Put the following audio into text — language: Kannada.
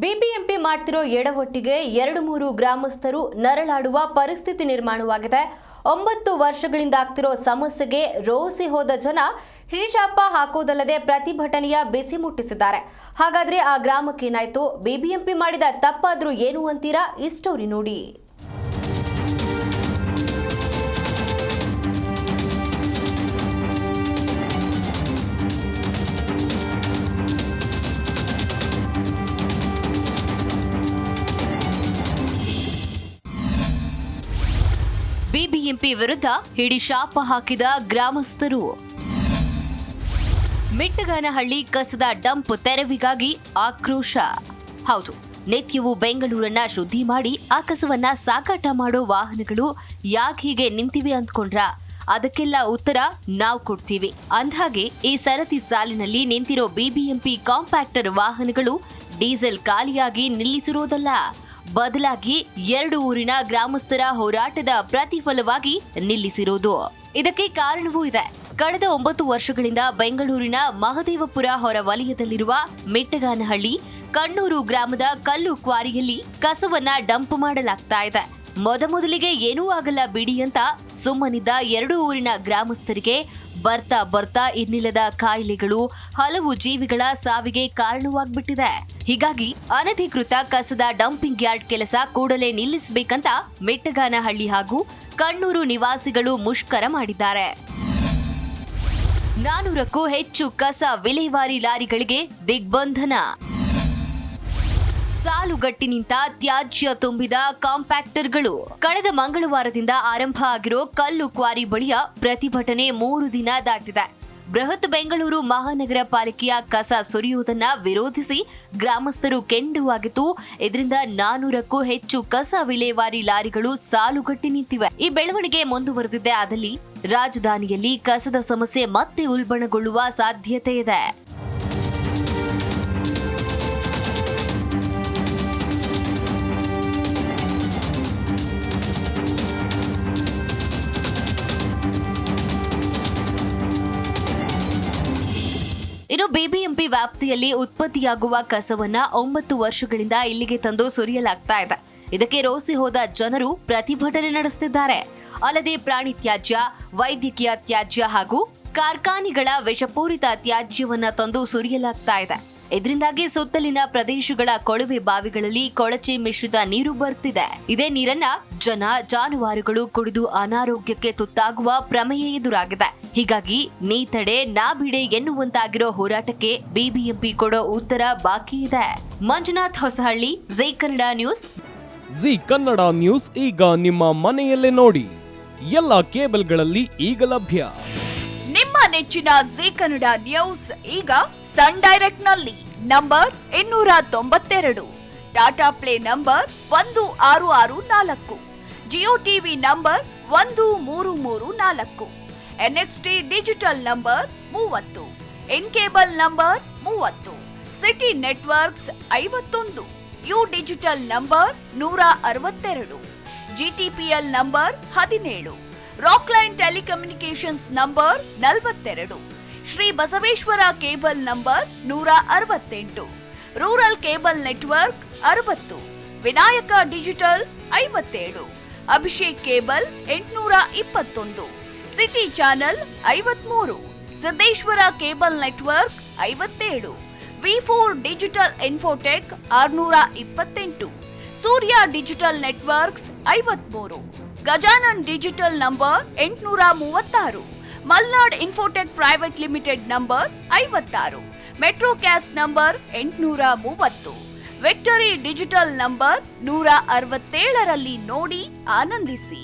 ಬಿಬಿಎಂಪಿ ಮಾಡ್ತಿರೋ ಎಡವಟ್ಟಿಗೆ 2-3 ಗ್ರಾಮಸ್ಥರು ನರಳಾಡುವ ಪರಿಸ್ಥಿತಿ ನಿರ್ಮಾಣವಾಗಿದೆ. 9 ವರ್ಷಗಳಿಂದ ಆಗ್ತಿರೋ ಸಮಸ್ಯೆಗೆ ರೋಸಿ ಹೋದ ಜನ ಹಿಡಿಚಾಪ ಹಾಕೋದಲ್ಲದೆ ಪ್ರತಿಭಟನೆಯ ಬಿಸಿ ಮುಟ್ಟಿಸಿದ್ದಾರೆ. ಹಾಗಾದ್ರೆ ಆ ಗ್ರಾಮಕ್ಕೇನಾಯ್ತು? ಬಿಬಿಎಂಪಿ ಮಾಡಿದ ತಪ್ಪಾದ್ರೂ ಏನು ಅಂತೀರಾ? ಈ ಸ್ಟೋರಿ ನೋಡಿ. ಬಿಬಿಎಂಪಿ ವಿರುದ್ಧ ಹಿಡಿಶಾಪ ಹಾಕಿದ ಗ್ರಾಮಸ್ಥರು. ಮಿಟ್ಟಗಾನಹಳ್ಳಿ ಕಸದ ಡಂಪ್ ತೆರವಿಗಾಗಿ ಆಕ್ರೋಶ. ಹೌದು, ನಿತ್ಯವೂ ಬೆಂಗಳೂರನ್ನ ಶುದ್ಧಿ ಮಾಡಿ ಆ ಕಸವನ್ನ ಸಾಗಾಟ ಮಾಡೋ ವಾಹನಗಳು ಯಾಕೆ ಹೀಗೆ ನಿಂತಿವೆ ಅಂದ್ಕೊಂಡ್ರ? ಅದಕ್ಕೆಲ್ಲ ಉತ್ತರ ನಾವು ಕೊಡ್ತೀವಿ. ಅಂದ್ಹಾಗೆ ಈ ಸರತಿ ಸಾಲಿನಲ್ಲಿ ನಿಂತಿರೋ ಬಿಬಿಎಂಪಿ ಕಾಂಪ್ಯಾಕ್ಟರ್ ವಾಹನಗಳು ಡೀಸೆಲ್ ಖಾಲಿಯಾಗಿ ನಿಲ್ಲಿಸಿರೋದಲ್ಲ, ಬದಲಾಗಿ 2 ಊರಿನ ಗ್ರಾಮಸ್ಥರ ಹೋರಾಟದ ಪ್ರತಿಫಲವಾಗಿ ನಿಲ್ಲಿಸಿರೋದು. ಇದಕ್ಕೆ ಕಾರಣವೂ ಇದೆ. ಕಳೆದ 9 ವರ್ಷಗಳಿಂದ ಬೆಂಗಳೂರಿನ ಮಹದೇವಪುರ ಹೊರವಲಯದಲ್ಲಿರುವ ಮಿಟ್ಟಗಾನಹಳ್ಳಿ ಕಣ್ಣೂರು ಗ್ರಾಮದ ಕಲ್ಲು ಕ್ವಾರಿಯಲ್ಲಿ ಕಸವನ್ನ ಡಂಪ್ ಮಾಡಲಾಗ್ತಾ ಇದೆ. ಮೊದಲಿಗೆ ಏನೂ ಆಗಲ್ಲ ಬಿಡಿ ಅಂತ ಸುಮ್ಮನಿದ್ದ 2 ಊರಿನ ಗ್ರಾಮಸ್ಥರಿಗೆ ಬರ್ತಾ ಇನ್ನಿಲ್ಲದ ಕಾಯಿಲೆಗಳು, ಹಲವು ಜೀವಿಗಳ ಸಾವಿಗೆ ಕಾರಣವಾಗ್ಬಿಟ್ಟಿದೆ. ಹೀಗಾಗಿ ಅನಧಿಕೃತ ಕಸದ ಡಂಪಿಂಗ್ ಯಾರ್ಡ್ ಕೆಲಸ ಕೂಡಲೇ ನಿಲ್ಲಿಸಬೇಕಂತ ಮಿಟ್ಟಗಾನಹಳ್ಳಿ ಹಾಗೂ ಕಣ್ಣೂರು ನಿವಾಸಿಗಳು ಮುಷ್ಕರ ಮಾಡಿದ್ದಾರೆ. 400ಕ್ಕೂ ಹೆಚ್ಚು ಕಸ ವಿಲೇವಾರಿ ಲಾರಿಗಳಿಗೆ ದಿಗ್ಬಂಧನ. ಸಾಲುಗಟ್ಟಿ ನಿಂತ ತ್ಯಾಜ್ಯ ತುಂಬಿದ ಕಾಂಪ್ಯಾಕ್ಟರ್ಗಳು. ಕಳೆದ ಮಂಗಳವಾರದಿಂದ ಆರಂಭ ಆಗಿರೋ ಕಲ್ಲು ಕ್ವಾರಿ ಬಳಿಯ ಪ್ರತಿಭಟನೆ 3 ದಿನ ದಾಟಿದೆ. ಬೃಹತ್ ಬೆಂಗಳೂರು ಮಹಾನಗರ ಪಾಲಿಕೆಯ ಕಸ ಸುರಿಯುವುದನ್ನ ವಿರೋಧಿಸಿ ಗ್ರಾಮಸ್ಥರು ಕೆಂಡುವಾಗಿದ್ದು, ಇದರಿಂದ 400ಕ್ಕೂ ಹೆಚ್ಚು ಕಸ ವಿಲೇವಾರಿ ಲಾರಿಗಳು ಸಾಲುಗಟ್ಟಿ ನಿಂತಿವೆ. ಈ ಬೆಳವಣಿಗೆ ಮುಂದುವರೆದಿದ್ದೇ ಆದಲ್ಲಿ ರಾಜಧಾನಿಯಲ್ಲಿ ಕಸದ ಸಮಸ್ಯೆ ಮತ್ತೆ ಉಲ್ಬಣಗೊಳ್ಳುವ ಸಾಧ್ಯತೆ ಇದೆ. ಇನ್ನು ಬಿಬಿಎಂಪಿ ವ್ಯಾಪ್ತಿಯಲ್ಲಿ ಉತ್ಪತ್ತಿಯಾಗುವ ಕಸವನ್ನ 9 ವರ್ಷಗಳಿಂದ ಇಲ್ಲಿಗೆ ತಂದು ಸುರಿಯಲಾಗ್ತಾ ಇದೆ. ಇದಕ್ಕೆ ರೋಸಿ ಹೋದ ಜನರು ಪ್ರತಿಭಟನೆ ನಡೆಸುತ್ತಿದ್ದಾರೆ. ಅಲ್ಲದೆ ಪ್ರಾಣಿ ತ್ಯಾಜ್ಯ, ವೈದ್ಯಕೀಯ ತ್ಯಾಜ್ಯ ಹಾಗೂ ಕಾರ್ಖಾನೆಗಳ ವಿಷಪೂರಿತ ತ್ಯಾಜ್ಯವನ್ನ ತಂದು ಸುರಿಯಲಾಗ್ತಾ ಇದೆ. ಇದರಿಂದಾಗಿ ಸುತ್ತಲಿನ ಪ್ರದೇಶಗಳ ಕೊಳವೆ ಬಾವಿಗಳಲ್ಲಿ ಕೊಳಚೆ ಮಿಶ್ರಿತ ನೀರು ಬರ್ತಿದೆ. ಇದೇ ನೀರನ್ನ ಜನ, ಜಾನುವಾರುಗಳು ಕುಡಿದು ಅನಾರೋಗ್ಯಕ್ಕೆ ತುತ್ತಾಗುವ ಪ್ರಮೇಯ ಎದುರಾಗಿದೆ. ಹೀಗಾಗಿ ನೀ ತಡೆ ನಾ ಬಿಡೆ ಎನ್ನುವಂತಾಗಿರೋ ಹೋರಾಟಕ್ಕೆ ಬಿಬಿಎಂಪಿ ಕೊಡೋ ಉತ್ತರ ಬಾಕಿ ಇದೆ. ಮಂಜುನಾಥ್ ಹೊಸಹಳ್ಳಿ, ಜೀ ಕನ್ನಡ ನ್ಯೂಸ್. ಜೀ ಕನ್ನಡ ನ್ಯೂಸ್ ಈಗ ನಿಮ್ಮ ಮನೆಯಲ್ಲೇ ನೋಡಿ. ಎಲ್ಲ ಕೇಬಲ್ಗಳಲ್ಲಿ ಈಗ ಲಭ್ಯ. ನಿಮ್ಮ ನೆಚ್ಚಿನ ಜೀ ಕನ್ನಡ ನ್ಯೂಸ್ ಈಗ ಸನ್ ಡೈರೆಕ್ಟ್ ನಲ್ಲಿ number 292, Tata Play number 1664, Jio TV number 1334, NXT digital number 30, N cable number 30, City networks 51, U digital number 162, GTPL number 17, Rockline telecommunications number 42, Shri Basaveshwara cable number 168, rural cable network 60, Vinayaka digital 57, Abhishek cable 821, City channel 53, Siddeshwara cable network 57, ವಿ4 digital infotech 628, Surya digital networks 53, Gajanan digital number 836, Malnad infotech private limited number 56, metro cast number 830, victory digital number 167ರಲ್ಲಿ ನೋಡಿ ಆನಂದಿಸಿ.